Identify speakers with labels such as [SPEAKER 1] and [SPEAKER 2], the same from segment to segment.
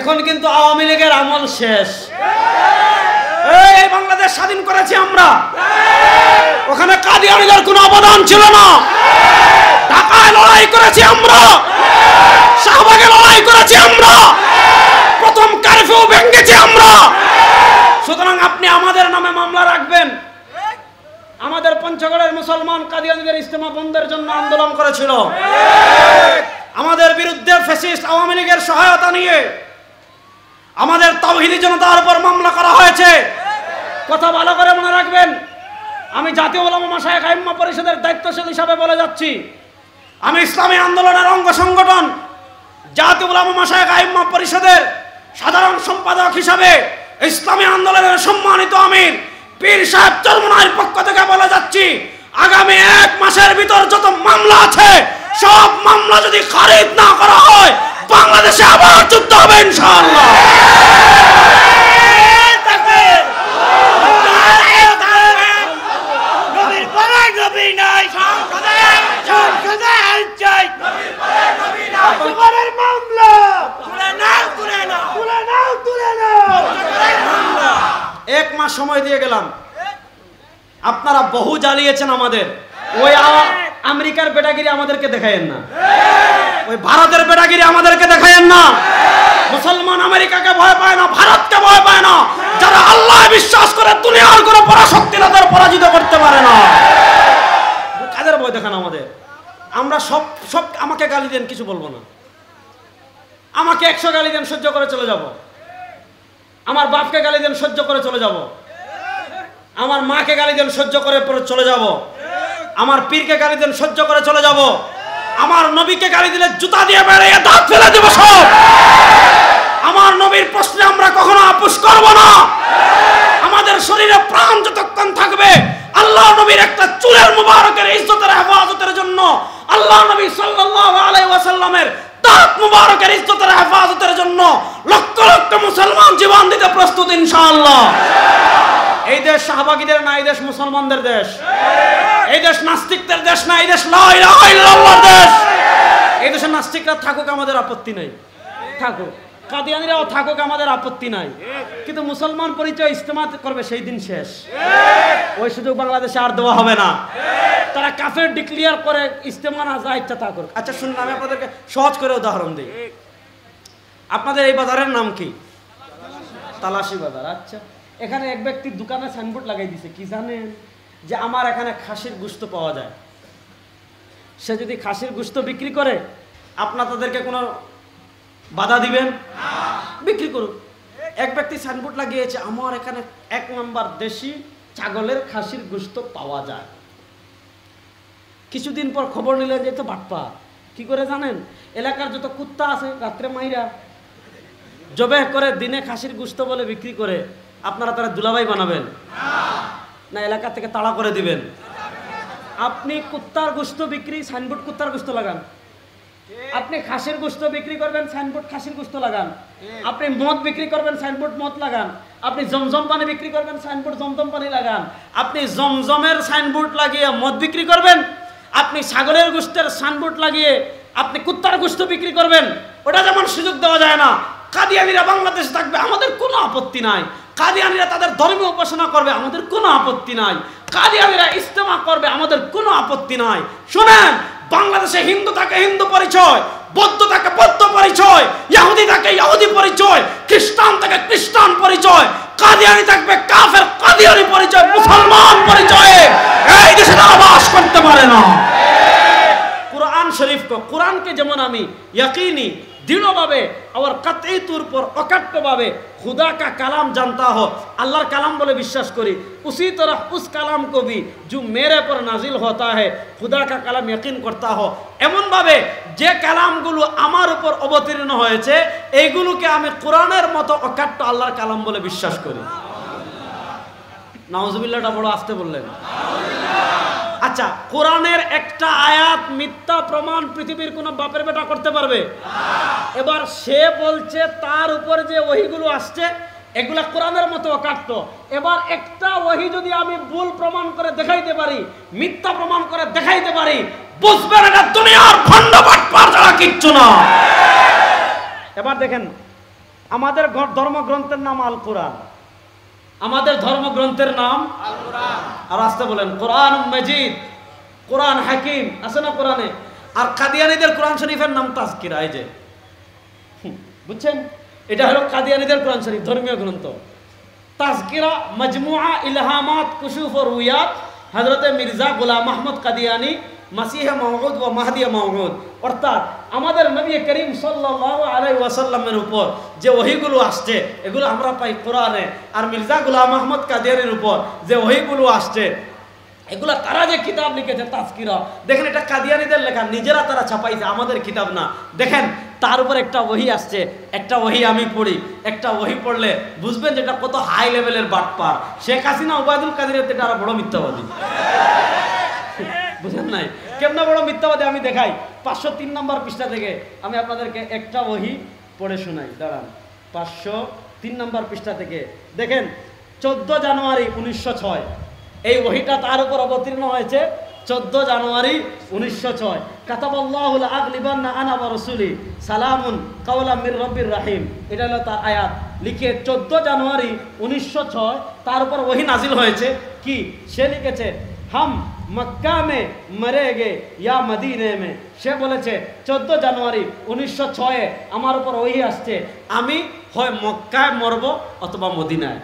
[SPEAKER 1] এখন কিন্তু আওয়ামী লীগের আমল শেষ। এই বাংলাদেশ স্বাধীন করেছি আমরা, ওখানে কাদিয়ানীদের কোনো অবদান ছিল না। ঢাকায় লড়াই করেছি আমরা, শাহবাগে লড়াই করেছি আমরা, প্রথম কারফিউ ভেঙেছি আমরা। সুতরাং আপনি আমাদের নামে মামলা রাখবেন। আমাদের পঞ্চগড়ের মুসলমান কাদিয়ানীদের ইজতেমা বন্ধের জন্য আন্দোলন করেছিল। আমাদের বিরুদ্ধে ফ্যাসিস্ট আওয়ামী লীগের সহায়তা নিয়ে আমাদের তাওহীদি জনতার উপর মামলা করা হয়েছে। কথা ভালো করে মনে রাখবেন। আমি জাতীয় উলামা মাশায়েখ আইম্মা পরিষদের দায়িত্বশীল হিসাবে বলে যাচ্ছি, আমি ইসলামী আন্দোলনের অঙ্গ সংগঠন জাতীয় উলামা মাশায়েখ আইম্মা পরিষদের সাধারণ সম্পাদক হিসাবে ইসলামী আন্দোলনের সম্মানিত আমির পীর সাহেব চরমনাইর পক্ষ থেকে বলে যাচ্ছি, আগামী 1 মাসের ভিতর যত মামলা আছে সব মামলা যদি খারিজ না করা হয় বাংলাদেশে আবার যুদ্ধ হবে ইনশাআল্লাহ। এক মাস সময় দিয়ে গেলাম, আপনারা বহু জ্বালিয়েছেন আমাদের। ওই আমেরিকার বেটাগিরি আমাদেরকে দেখায়েন না, ওই ভারতের বেটাগিরি আমাদেরকে দেখায়েন না। মুসলমান আমেরিকাকে ভয় পায় না, ভারতকে ভয় পায় না। যারা আল্লাহ বিশ্বাস করে দুনিয়ার কোনো পরাশক্তি তাদের পরাজিত করতে পারে না। কাদের ভয় দেখান আমাদের? আমরা সব আমাকে গালি দেন, কিছু বলবো না। আমাকে 100 গালি দেন, সহ্য করে চলে যাব। আমার বাপকে গালি দেন, সহ্য করে চলে যাব। আমার মাকে গালি দেন, সহ্য করে চলে যাব। আমার পীরকে গালি দেন, সহ্য করে চলে যাব। আমার নবীকে গালি দিলে জুতা দিয়ে বেরিয়ে দাঁত ফেলে দেব সব। আমার নবীর প্রশ্নে আমরা কখনো আপোষ করব না। আমাদের শরীরে প্রাণ যতক্ষণ থাকবে আল্লাহ নবীর একটা চুলের মুবারকের ইজ্জতের হেফাজতের জন্য, আল্লাহ নবী সাল্লাল্লাহু আলাইহি ওয়াসাল্লামের দাঁত মুবারকের ইজ্জতের হেফাজতের জন্য লক্ষ লক্ষ মুসলমান জীবন দিতে প্রস্তুত ইনশাআল্লাহ। এই দেশ শাহবাগীদের না, এই দেশ মুসলমানদের দেশ। এই দেশ নাস্তিকদের দেশ না, এই দেশ লা ইলাহা ইল্লাল্লাহর দেশ। এই দেশে নাস্তিকরা থাকুক, আমাদের আপত্তি নাই, থাকুক। কাদিয়ানীরাও থাকুক, আমাদের আপত্তি নাই। কিন্তু মুসলমান পরিচয় ইজতেমা করবে সেই দিন শেষ। ওই সুযোগ বাংলাদেশে আর দেওয়া হবে না। তারা কাফের ডিক্লেয়ার করে ইজতেমা না যা ইচ্ছা তা করুক। আচ্ছা শুনুন, আমি আপনাদেরকে সহজ করে উদাহরণ দিই। আপনাদের এই বাজারের নাম কি? তালাশি বাজার। আচ্ছা, এখানে এক ব্যক্তি দোকানে সাইনবোর্ড লাগাই দিছে, কি জানেন? যে আমার এখানে খাসির গোশত পাওয়া যায়। সে যদি খাসির গোশত বিক্রি করে আপনারা তাদেরকে কোনো বাধা দিবেন? বিক্রি করুক। এক ব্যক্তি সাইনবোর্ড লাগিয়েছে, আমার এখানে 1 নম্বর দেশি ছাগলের খাসির গোশত পাওয়া যায়। কিছুদিন পর খবর নিলেন যে তো বাটপা। কি করে জানেন? এলাকার যত কুত্তা আছে রাত্রে মাইরা জবে করে দিনে খাসির গোশত বলে বিক্রি করে, আপনারা তারা দুলাভাই বানাবেন না এলাকা থেকে তাড়া করে দিবেন? আপনি কুত্তার গোশত বিক্রি, সাইনবোর্ড কুত্তার গোশত লাগান। আপনি খাসির গোশত বিক্রি করবেন, সাইনবোর্ড খাসির গোশত লাগান। আপনি মদ বিক্রি করবেন, সাইনবোর্ড মদ লাগান। আপনি জমজম পানি বিক্রি করবেন, সাইনবোর্ড জমজম পানি লাগান। আপনি জমজমের সাইনবোর্ড লাগিয়ে মদ বিক্রি করবেন, আপনি ছাগলের গোশতের সাইনবোর্ড লাগিয়ে আপনি কুত্তার গোশত বিক্রি করবেন। ওটা যেমন সুযোগ দেওয়া যায় না। কাদিয়ানীরা বাংলাদেশে থাকবে, আমাদের কোনো আপত্তি নাই। কাদিয়ানীরা তাদের ধর্মীয় উপাসনা করবে, আমাদের কোনো আপত্তি নাই। কাদিয়ানীরা ইজতেমা করবে, আমাদের কোনো আপত্তি নাই। শুনেন, বাংলাদেশে হিন্দু থাকে হিন্দু পরিচয়, বৌদ্ধ থাকে বৌদ্ধ পরিচয়, ইহুদি থাকে ইহুদি পরিচয়, খ্রিস্টান থাকে খ্রিস্টান পরিচয়, কাদিয়ানী থাকবে কাফের কাদিয়ানী পরিচয়, মুসলমান পরিচয়ে এই দেশে তারা বাস করতে পারে না। কুরআন শরীফকে, কুরআনকে যেমন আমি ইয়াকিনি দৃঢ়ভাবে और कतई तौर पर अकट्टभावे खुदा का कलाम जानता हो, अल्लाहर कलाम बोले विश्वास करी, उसी तरह उस कलाम को भी जो मेरे पर नाजिल होता है खुदा का कलाम यकीन करता हो। एमन भावे जे कलामगुलो आमार ऊपर अवतीर्ण হয়েছে এইগুলোকে আমি কোরআনের মতো অকাট্য আল্লাহর কালাম বলে বিশ্বাস করি। নাউজুবিল্লাহটা বড় আস্তে বললেন। আচ্ছা, কোরআনের একটা আয়াত মিথ্যা প্রমাণ পৃথিবীর কোন বাপের বেটা করতে পারবে? এবার সে বলছে তার উপর যে ওহীগুলো আসছে এগুলা কোরআনের মতো অকাট্য। এবার একটা ওহী যদি আমি ভুল প্রমাণ করে দেখাইতে পারি, মিথ্যা প্রমাণ করে দেখাইতে পারি, বুঝবেন এটা দুনিয়ার ভণ্ড বাটপার ছাড়া কিচ্ছু না। এবার দেখেন, আমাদের ধর্মগ্রন্থের নাম আল কোরআন। আমাদের ধর্মগ্রন্থের নাম আল কোরআন। আর আসতে বলেন কোরআন মাজিদ, কোরআন হাকিম আছে না কোরআনে? আর কাদিয়ানীদের কোরআন শরীফের নাম তাজকিরা। এই যে বুঝছেন, এটা হলো কাদিয়ানীদের কোরআন শরীফ, ধর্মীয় গ্রন্থ। তাজকিরা মজমুআ ইলহামাত কুশুফ ও রুয়াত হযরত মির্জা গোলাম আহমদ কাদিয়ানী মাসিহ মাউউদ ও মাহদি মাউউদ। অর্থাৎ আমাদের নবী করিম সাল্লাল্লাহু আলাইহি ওয়াসাল্লামের উপর যে ওহীগুলো আসছে এগুলো আমরা পাই কোরআনে। আর মির্জা গোলাম আহমদ কাদিয়ানীর উপর যে ওহীগুলো আসছে এগুলা তারা যে কিতাব লিখেছে তাজকিরা, দেখেন এটা কাদিয়ানীদের লেখা, নিজেরা তারা ছাপাইছে, আমাদের কিতাব না। দেখেন তার উপর একটা ওহী আসছে, একটা ওহী আমি পড়ি, একটা ওহী পড়লে বুঝবেন যেটা কত হাই লেভেলের বাটপার। শেখ হাসিনা ওবায়দুল কাদেরের থেকে আরো বড় মিথ্যাবাদী। বুঝেন নাই কেমন বড় মিথ্যাবাদী? আমি দেখাই 503 নম্বর পৃষ্ঠা থেকে আমি আপনাদেরকে একটা ওহী পড়ে শোনাই। দাঁড়ান, 503 নম্বর পৃষ্ঠা থেকে দেখেন 14 জানুয়ারি 1906 এই ওহীটা তার উপর অবতীর্ণ হয়েছে 14 জানুয়ারি 1906। কাতাবাল্লাহুল আগলিবান্না আনা ওয়া রাসূলি সালামুন কাওলাম মির রব্বির রহিম, এটা হলো তার আয়াত। লিখে 14 জানুয়ারি 1906 তার উপর ওহী নাজিল হয়েছে। কি সে লিখেছে? হাম মক্কা মে মরেগে ইয়া মদিনে মে। সে বলেছে 14 জানুয়ারি 1906 আমার উপর ওহী আসছে, আমি হয় মক্কায় মরব অথবা মদিনায়।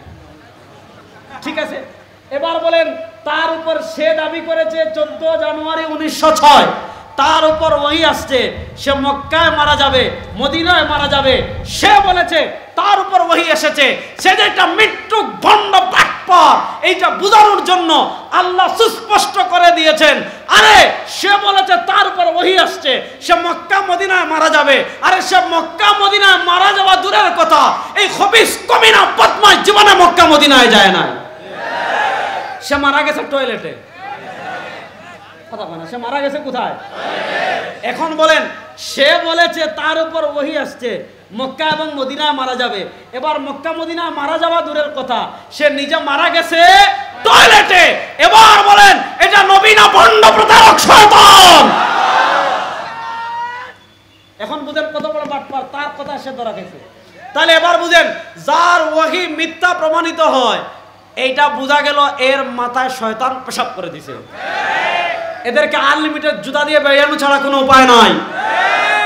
[SPEAKER 1] ঠিক আছে, এবার বলেন তার উপর সে দাবি করেছে 14 জানুয়ারি 1906 তার উপর ওহী আসছে, সে মক্কায় মারা যাবে মদিনায় মারা যাবে। সে বলেছে তার উপর ওহী এসেছে, সে যে একটা মৃত্যু ভণ্ড বাটপার এইটা বোঝানোর জন্য আল্লাহ সুস্পষ্ট করে দিয়েছেন। আরে সে বলেছে তার উপর ওহী আসছে, সে মক্কা মদিনায় মারা যাবে। আরে সে মক্কা মদিনায় মারা যাওয়া দূরের কথা, এই খবিস কমিনা বদমাশ জীবনে মক্কা মদিনায় যায় না। সে মারা গেছে টয়লেটে। কথা বলে না, সে মারা গেছে কোথায়? এখন বলেন সে বলেছে তার উপর ওহী আসছে, মক্কা এবং মদিনায় মারা যাবে। এবার মক্কা মদিনায় মারা যাওয়া দূরের কথা, সে নিজে মারা গেছে টয়লেটে। এবার বলেন এটা নবী না ভণ্ড প্রতারক শয়তান? এখন বুঝেন কত বড় বাটপার, তার কথা সে ধরা গেছে। তাহলে এবার বুঝেন যার ওহী মিথ্যা প্রমাণিত হয় এইটা বোঝা গেল এর মাথায় শয়তান পেশাব করে দিছে। এদেরকে আনলিমিটেড জুতা দিয়ে বেয়ানো ছাড়া কোনো উপায় নাই।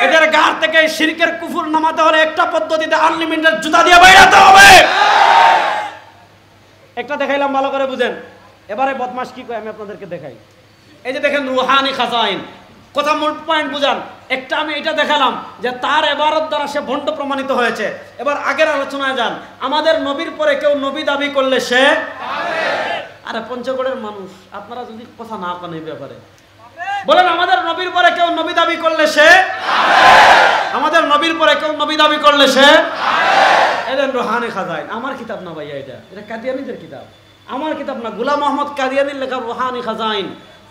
[SPEAKER 1] এদের গার থেকে শিরকের কুফর নামাতে হলে একটা পদ্ধতিতে আনলিমিটেড জুতা দিয়ে বেয়াতে হবে। একটা দেখাইলাম, ভালো করে বুঝেন। এবারে বদমাশ কি কয় আমি আপনাদেরকে দেখাই। এই যে দেখেন রুহানি খাজাইন, কথা মূল পয়েন্ট বুঝান। একটা আমি এটা দেখালাম যে তার ইবারত দ্বারা সে ভণ্ড প্রমাণিত হয়েছে। এবার আগের আলোচনায় যান। আমাদের নবীর পরে কেউ নবী দাবি করলে সে আরে পঞ্চগড়ের মানুষ, আপনারা যদি কথা না কেন এই ব্যাপারে বলেন, আমাদের নবীর পরে কেউ নবী দাবি করলে সে, আমাদের নবীর পরে কেউ নবী দাবি করলে সে এদের রুহানি খাজাইন। আমার কিতাব না ভাইয়া, এটা কাদিয়ানীদের কিতাব, আমার কিতাব না। গোলাম আহমদ কাদিয়ানীর লেখা রুহানি খাজাইন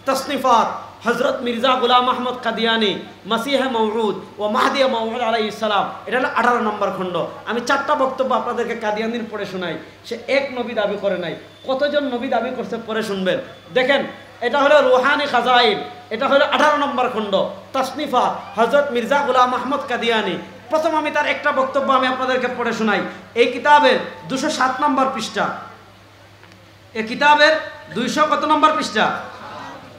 [SPEAKER 1] তসনিফাত হযরত মির্জা গোলাম আহমদ কাদিয়ানী মাসিহ মাউউদ ও মাহদি মাউউদ আলাইহিস সালাম, এটা হলো 18 নম্বর খণ্ড। আমি 4টা বক্তব্য আপনাদেরকে কাদিয়ানীর পড়ে শোনাই। সে এক নবী দাবি করে নাই, কতজন নবী দাবি করছে পরে শুনবেন। দেখেন এটা হলো রুহানি খাজাইন, এটা হলো 18 নম্বর খণ্ড তসনিফাত হযরত মির্জা গোলাম আহমদ কাদিয়ানী। প্রথম আমি তার একটা বক্তব্য আমি আপনাদেরকে পড়ে শোনাই। এই কিতাবের 207 নম্বর পৃষ্ঠা, এই কিতাবের 200 কত নম্বর পৃষ্ঠা?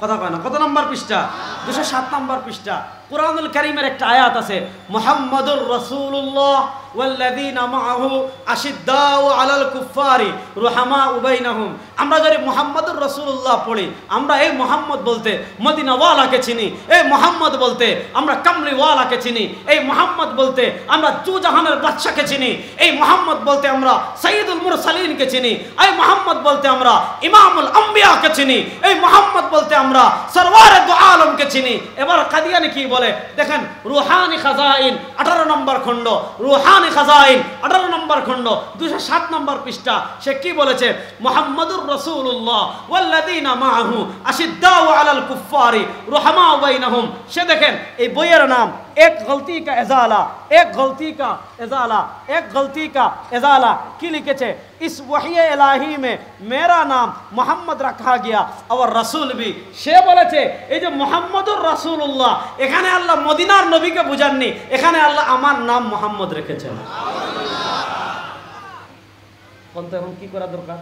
[SPEAKER 1] কথা কয় না, কত নম্বর পৃষ্ঠা? 207 নম্বর পৃষ্ঠা। কুরআনুল কারীমের একটা আয়াত আছে, মুহাম্মাদুর রাসূলুল্লাহ ওয়াল্লাযীনা মাআহু আশিদ্দাউ আলাল কুফফারি রুহামাউ বাইনাহুম। আমরা যদি মুহাম্মাদুর রাসূলুল্লাহ পড়ি, আমরা এই মুহাম্মদ বলতে মদিনাওয়ালাকে চিনি, এই মুহাম্মদ বলতে আমরা কামলিওয়ালাকে চিনি, এই মুহাম্মদ বলতে আমরা দুজাহানের বাদশাকে চিনি, এই মুহাম্মদ বলতে আমরা সাইয়্যিদুল মুরসালিনকে চিনি, এই মুহাম্মদ বলতে আমরা ইমামুল আম্বিয়াকে চিনি, এই মুহাম্মদ বলতে আমরা সরওয়ারে দু আলমকে চিনি। এবার কাদিয়ানী কি বলে দেখেন, রুহানি খাজাইন 18 নম্বর খণ্ড, রুহানি খাজাইন 18 নম্বর খণ্ড 207 নম্বর পৃষ্ঠা। সে কি বলেছে? মুহাম্মাদুর রাসূলুল্লাহ ওয়াল্লাযীনা মাআহু আশিদ্দাউ আলাল কুফফারি রুহামাউ বাইনাহুম। সে দেখেন এই বইয়ের নাম एक गलती का एजाला, एक गलती का एजाला, एक गलती का एजाला की लिखे। इस वही इलाही में मेरा नाम मोहम्मद रखा गया और रसूल भी। সে বলেছে এই যে মুহাম্মদুর রাসূলুল্লাহ, এখানে আল্লাহ মদিনার নবীকে বুঝাননি, এখানে আল্লাহ আমার নাম মোহাম্মদ রেখেছেন। বলেন তো এখন কি করা দরকার?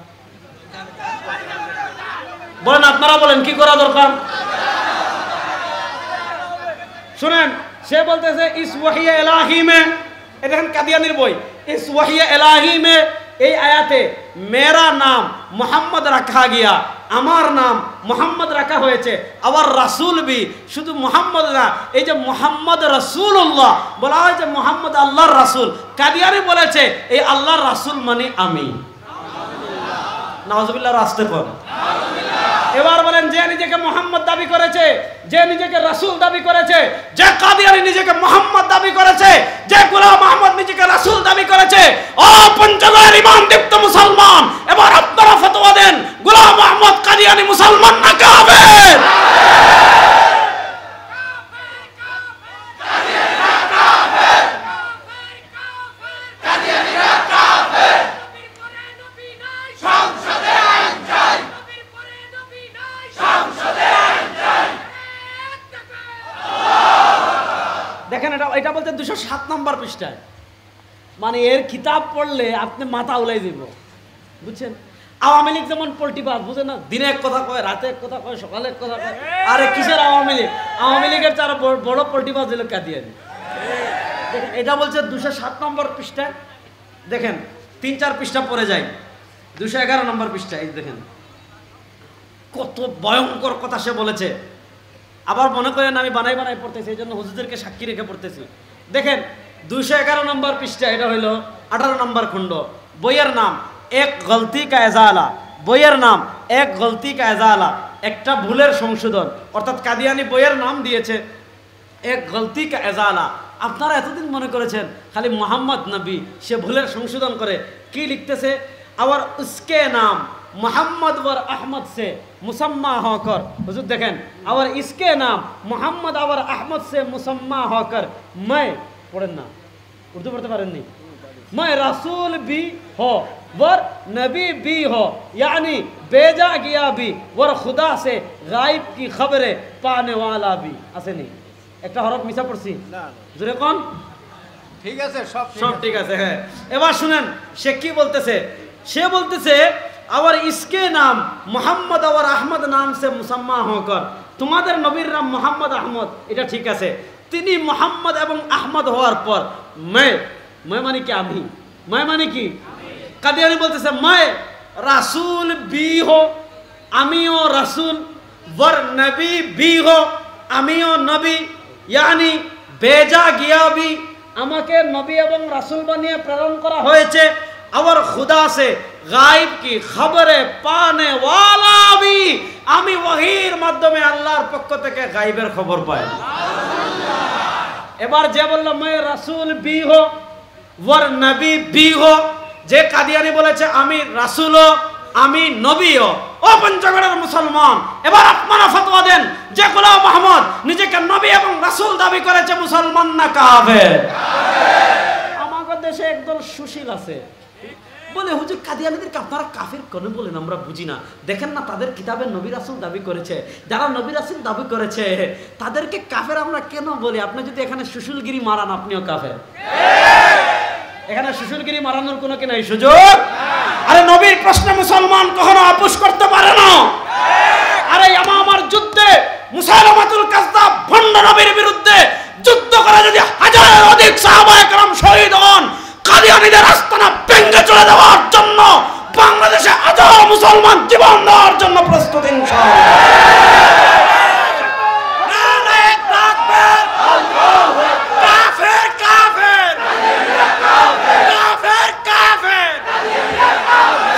[SPEAKER 1] বলেন, আপনারা বলেন কি করা দরকার? শুনেন, সে বলতেছে ইস ওয়াহিয়ে ইলাহি মে, এটা দেখেন কাদিয়ানির বই, ইস ওয়াহিয়ে ইলাহি মে এই আয়াতে মেরা নাম মোহাম্মদ রাখা গিয়া, আমার নাম মোহাম্মদ রাখা হয়েছে। আবার রাসূল বি, শুধু মোহাম্মদ না, এই যে মোহাম্মদ রাসূলুল্লাহ বলা হয়েছে, মোহাম্মদ আল্লাহর রাসূল। কাদিয়ানি বলেছে এই আল্লাহর রাসূল মানে আমি। নাউজুবিল্লাহ, রাস্তে পর। এবার বলেন, যে নিজেকে মোহাম্মদ দাবি করেছে, যে নিজেকে রাসূল দাবি করেছে, যে কাদিয়ানি নিজেকে মোহাম্মদ দাবি করেছে, যে গোলাম আহমদ নিজেকে রাসূল দাবি করেছে, ও পঞ্চগড়ের ইমাম দীপ্ত মুসলমান, এবার আপনারা ফতোয়া দেন, গোলাম আহমদ কাদিয়ানি মুসলমান না কাফের? দেখেন, এটা বলতে 207 নম্বর পৃষ্ঠায়। মানে এর কিতাব পড়লে আপনি মাথা উলাই দিব, বুঝছেন? আওয়ামী লীগ যেমন পোল্টিবাজ, বুঝেন না? দিনে এক কথা কয়, রাতে এক কথা কয়, সকালে এক কথা কয়। আরে কিসের আওয়ামী লীগ? আওয়ামী লীগের চার বড় পোল্টিবাজ হলো কাদিয়ানি। দেখেন, এটা বলছে 207 নম্বর পৃষ্ঠায়। দেখেন 3-4 পৃষ্ঠা পড়ে যায়, 211 নম্বর পৃষ্ঠায়। এই দেখেন কত ভয়ঙ্কর কথা সে বলেছে। আবার মনে করেন আমি বানাই বানাই পড়তেছি, এই জন্য হুজুরদেরকে সাক্ষী রেখে পড়তেছি। দেখেন 211 নম্বর পৃষ্ঠা, এটা হইল 18 নম্বর খণ্ড। বইয়ের নাম এক গলতি কা এজালা, বইয়ের নাম এক গলতি কা এজালা, একটা ভুলের সংশোধন। অর্থাৎ কাদিয়ানি বইয়ের নাম দিয়েছে এক গলতি কা এজালা। আপনারা এতদিন মনে করেছেন খালি মোহাম্মদ নবী, সে ভুলের সংশোধন করে। কি লিখতেছে? আবার উসকে নাম मोहम्मद वर अहमद से मुसम्मा होकर, हुजूर देखें, और इसके नाम मोहम्मद और अहमद से मुसम्मा होकर मैं, पढ़ें ना, उर्दू पढ़ते पारें नहीं, मैं रसूल भी हो वर नबी भी हो, यानी भेजा गया भी वर खुदा से गायब की खबरें पाने वाला भी। ऐसे नहीं, एक हरफ मिसा पड़सी जुरे कौन ठीक है से सब ठीक है है। এবার শুনেন সে কি বলতেছে। সে বলতেছে और इसके नाम मोहम्मद और अहमद नाम से मुसम्मा होकर, तुम्हारे नबीर नाम मोहम्मद अहमद, এটা ঠিক আছে। তিনি মোহাম্মদ এবং আহমদ হওয়ার পর मैं मानी क्या আমি, मैं मानी কি? কাদিয়ানি বলতেছে मैं রাসূল भी हो, আমিও রাসূল, वर नबी भी हो, আমিও নবী, यानी भेजा गया भी, আমাকে নবী এবং রাসূল বানিয়ে প্রেরণ করা হয়েছে। और खुदा से गायब की खबरें पाने वाला भी, आमी वहीर माध्यमे আল্লাহর পক্ষ থেকে গায়বের খবর পাই। এবার যে বলল मैं রাসূল भी हो वर नबी भी हो, যে কাদিয়ানি বলেছে আমি রাসূলও আমি নবীও। ও পঞ্চগড়ের মুসলমান, এবার আপনারা ফতোয়া দেন, যে গোলাম মোহাম্মদ নিজেকে নবী এবং রাসূল দাবি করেছে, মুসলমান না কাফের? আমাদের দেশে একদল সুশীল আছে, বলে হুজুর কাদিয়ানীদেরকে আপনারা কাফের কেন বলেন, আমরা বুঝি না। দেখেন না তাদের কিতাবে নবী রাসূল দাবি করেছে, যারা নবী রাসূল দাবি করেছে তাদেরকে কাফের আমরা কেন বলি? আপনি যদি এখানে সুশীলগিরি মারান, আপনিও কাফের। এখানে সুশীলগিরি মারানোর কোনো কি নাই সুযোগ? আরে নবীর প্রশ্নে মুসলমান কখনো আপোষ করতে পারে না। আরে ইয়ামামার যুদ্ধে মুসাইলামাতুল কাযযাব ভণ্ড নবীর বিরুদ্ধে যুদ্ধ করে যদি হাজারের অধিক সাহাবায়ে কেরাম শহীদ হন, কাদিয়ানীদের আস্তানা ভেঙে চলে দেওয়ার জন্য বাংলাদেশে হাজার মুসলমান জীবন দেওয়ার জন্য প্রস্তুত ইনশাআল্লাহ। নারায়ে তাকবীর, আল্লাহু আকবার, কাফের কাফের, কাফের কাফের,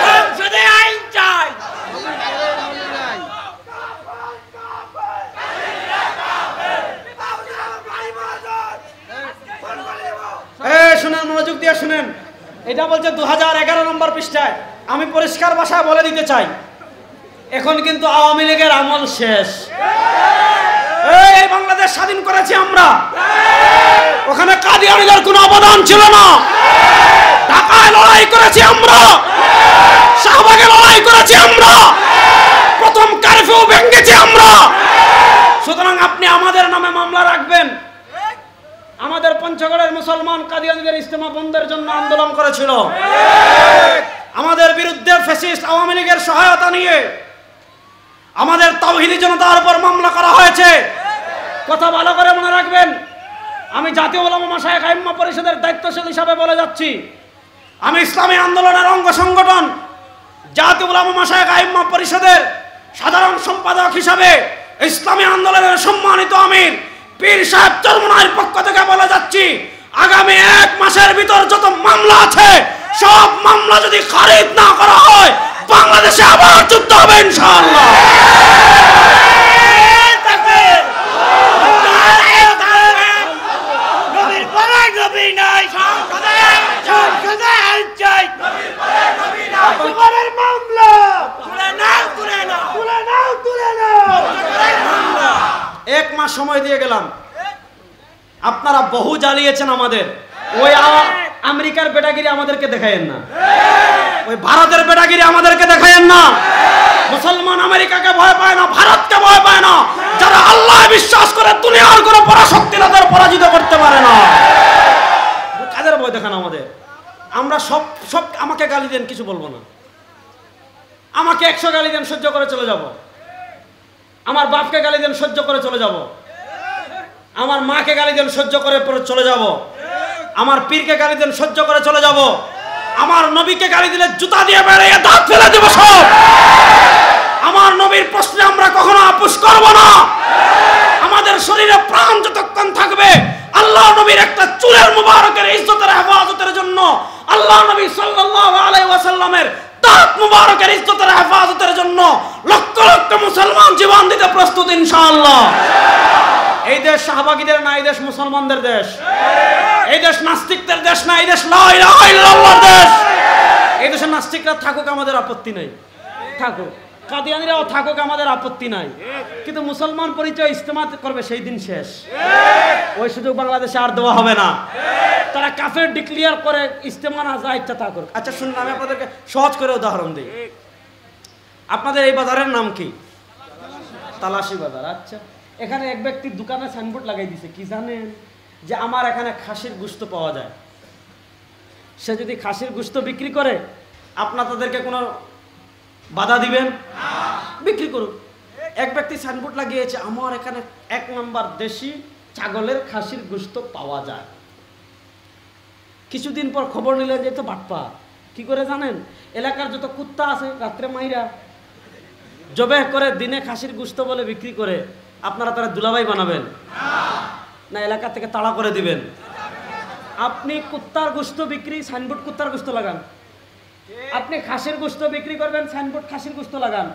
[SPEAKER 1] সংসদে আইন চাই, শুনেন, মনোযোগ দিয়ে শুনেন। এটা বলছে 2011 নম্বর পৃষ্ঠায়। আমি পরিষ্কার ভাষায় বলে দিতে চাই, এখন কিন্তু আওয়ামী লীগের আমল শেষ। এই বাংলাদেশ স্বাধীন করেছি আমরা, ওখানে কাদিয়ানীদের কোনো অবদান ছিল না। ঢাকায় লড়াই করেছি আমরা, শাহবাগে লড়াই করেছি আমরা, প্রথম কারফিউ ভেঙেছি আমরা। সুতরাং আপনি আমাদের নামে মামলা রাখবেন। আমাদের পঞ্চগড়ের মুসলমান কাদিয়ানীদের ইজতেমা বন্ধের জন্য আন্দোলন করেছিল। আমাদের বিরুদ্ধে ফ্যাসিস্ট আওয়ামী লীগের সহায়তা নিয়ে আমাদের তাওহীদি জনতার উপর মামলা করা হয়েছে। কথা ভালো করে মনে রাখবেন, আমি জাতীয় উলামা মাশায়েখ আইম্মা পরিষদের দায়িত্বশীল হিসাবে বলে যাচ্ছি, আমি ইসলামী আন্দোলনের অঙ্গ সংগঠন জাতীয় উলামা মাশায়েখ আইম্মা পরিষদের সাধারণ সম্পাদক হিসাবে ইসলামী আন্দোলনের সম্মানিত আমির পীর সাহেব চরমনাইর পক্ষ থেকে বলে যাচ্ছি, আগামী 1 মাসের ভিতর যত মামলা আছে সব মামলা যদি খারিজ না করা হয় বাংলাদেশে আবার যুদ্ধ হবে ইনশাআল্লাহ। এক মাস সময় দিয়ে গেলাম, আপনারা বহু জ্বালিয়েছেন আমাদের। ওই আমেরিকার বেটাগিরি আমাদেরকে দেখায়েন না, ওই ভারতের বেটাগিরি আমাদেরকে দেখায়েন না। মুসলমান আমেরিকাকে ভয় পায় না, ভারতকে ভয় পায় না। যারা আল্লাহ বিশ্বাস করে দুনিয়ার কোনো পরাশক্তি তাদের পরাজিত করতে পারে না। কাদের ভয় দেখান আমাদের? আমরা সব আমাকে গালি দেন, কিছু বলবো না। আমাকে 100 গালি দেন, সহ্য করে চলে যাব। আমার বাপকে গালি দেন, সহ্য করে চলে যাব। আমার মাকে গালি দেন, সহ্য করে চলে যাব। আমার পীরকে গালি দেন, সহ্য করে চলে যাব। আমার নবীকে গালি দিলে জুতা দিয়ে বেরিয়ে দাঁত ফেলে দেব সব। আমার নবীর প্রশ্নে আমরা কখনো আপোষ করব না। আমাদের শরীরে প্রাণ যতক্ষণ থাকবে আল্লাহ নবীর একটা চুলের মুবারকের ইজ্জতের হেফাজতের জন্য, আল্লাহ নবী সাল্লাল্লাহু আলাইহি ওয়াসাল্লামের দাঁত মুবারকের ইজ্জতের হেফাজতের জন্য লক্ষ লক্ষ মুসলমান জীবন দিতে প্রস্তুত ইনশাআল্লাহ। এই দেশ শাহবাগীদের না, এই দেশ মুসলমানদের দেশ। এই দেশ নাস্তিকদের দেশ না, এই দেশ লা ইলাহা ইল্লাল্লাহর দেশ। এই দেশে নাস্তিকরা থাকুক, আমাদের আপত্তি নাই, থাকুক। কাদিয়ানীরাও থাকুক, আমাদের আপত্তি নাই। কিন্তু মুসলমান পরিচয় ইস্তেমা করবে সেই দিন শেষ। ওই সুযোগ বাংলাদেশে আর দেওয়া হবে না। তারা কাফের ডিক্লিয়ার করে ইস্তেমা না যা ইচ্ছা তা করুক। আচ্ছা শুনুন, আমি আপনাদেরকে সহজ করে উদাহরণ দিই। আপনাদের এই বাজারের নাম কি? তালাশি বাজার। আচ্ছা, এখানে এক ব্যক্তি দোকানে সাইনবোর্ড লাগাই দিছে, কি জানেন? যে আমার এখানে খাসির গোশত পাওয়া যায়। সে যদি খাসির গোশত বিক্রি করে, আপনার তাদেরকে কোনো বাধা দিবেন? বিক্রি করুক। এক ব্যক্তি সাইনবোর্ড লাগিয়েছে, আমার এখানে 1 নম্বর দেশি ছাগলের খাসির গোশত পাওয়া যায়। কিছুদিন পর খবর নিলেন যে তো বাটপা। কি করে জানেন? এলাকার যত কুত্তা আছে রাত্রে মাইরা জবেহ করে দিনে খাসির গোশত বলে বিক্রি করে, আপনারা তারা দুলাভাই বানাবেন না এলাকা থেকে তাড়া করে দিবেন? আপনি কুত্তার গোশত বিক্রি, সাইনবোর্ড কুত্তার গোশত লাগান। আপনি খাসির গোশত বিক্রি করবেন, সাইনবোর্ড খাসির গোশত লাগান।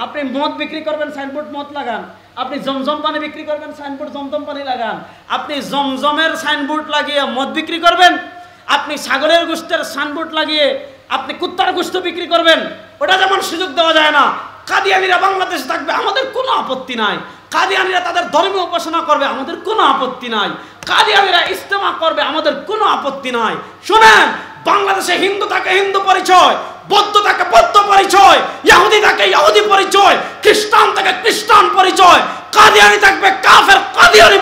[SPEAKER 1] আপনি মদ বিক্রি করবেন, সাইনবোর্ড মদ লাগান। আপনি জমজম পানি বিক্রি করবেন, সাইনবোর্ড জমজম পানি লাগান। আপনি জমজমের সাইনবোর্ড লাগিয়ে মদ বিক্রি করবেন, আপনি ছাগলের গোশতের সাইনবোর্ড লাগিয়ে আপনি কুত্তার গোশত বিক্রি করবেন। ওটা যেমন সুযোগ দেওয়া যায় না। কাদিয়ানীরা বাংলাদেশে থাকবে, আমাদের কোনো আপত্তি নাই। কাদিয়ানীরা তাদের ধর্মীয় উপাসনা করবে, আমাদের কোনো আপত্তি নাই। কাদিয়ানীরা ইস্তেমা করবে, আমাদের কোনো আপত্তি নাই। শুনেন, বাংলাদেশে হিন্দু থাকে হিন্দু পরিচয়, বৌদ্ধ থাকে বৌদ্ধ পরিচয়, ইহুদি থাকে ইহুদি পরিচয়, খ্রিস্টান থাকে খ্রিস্টান পরিচয়, কাদিয়ানী থাকবে কাফের কাদিয়ানী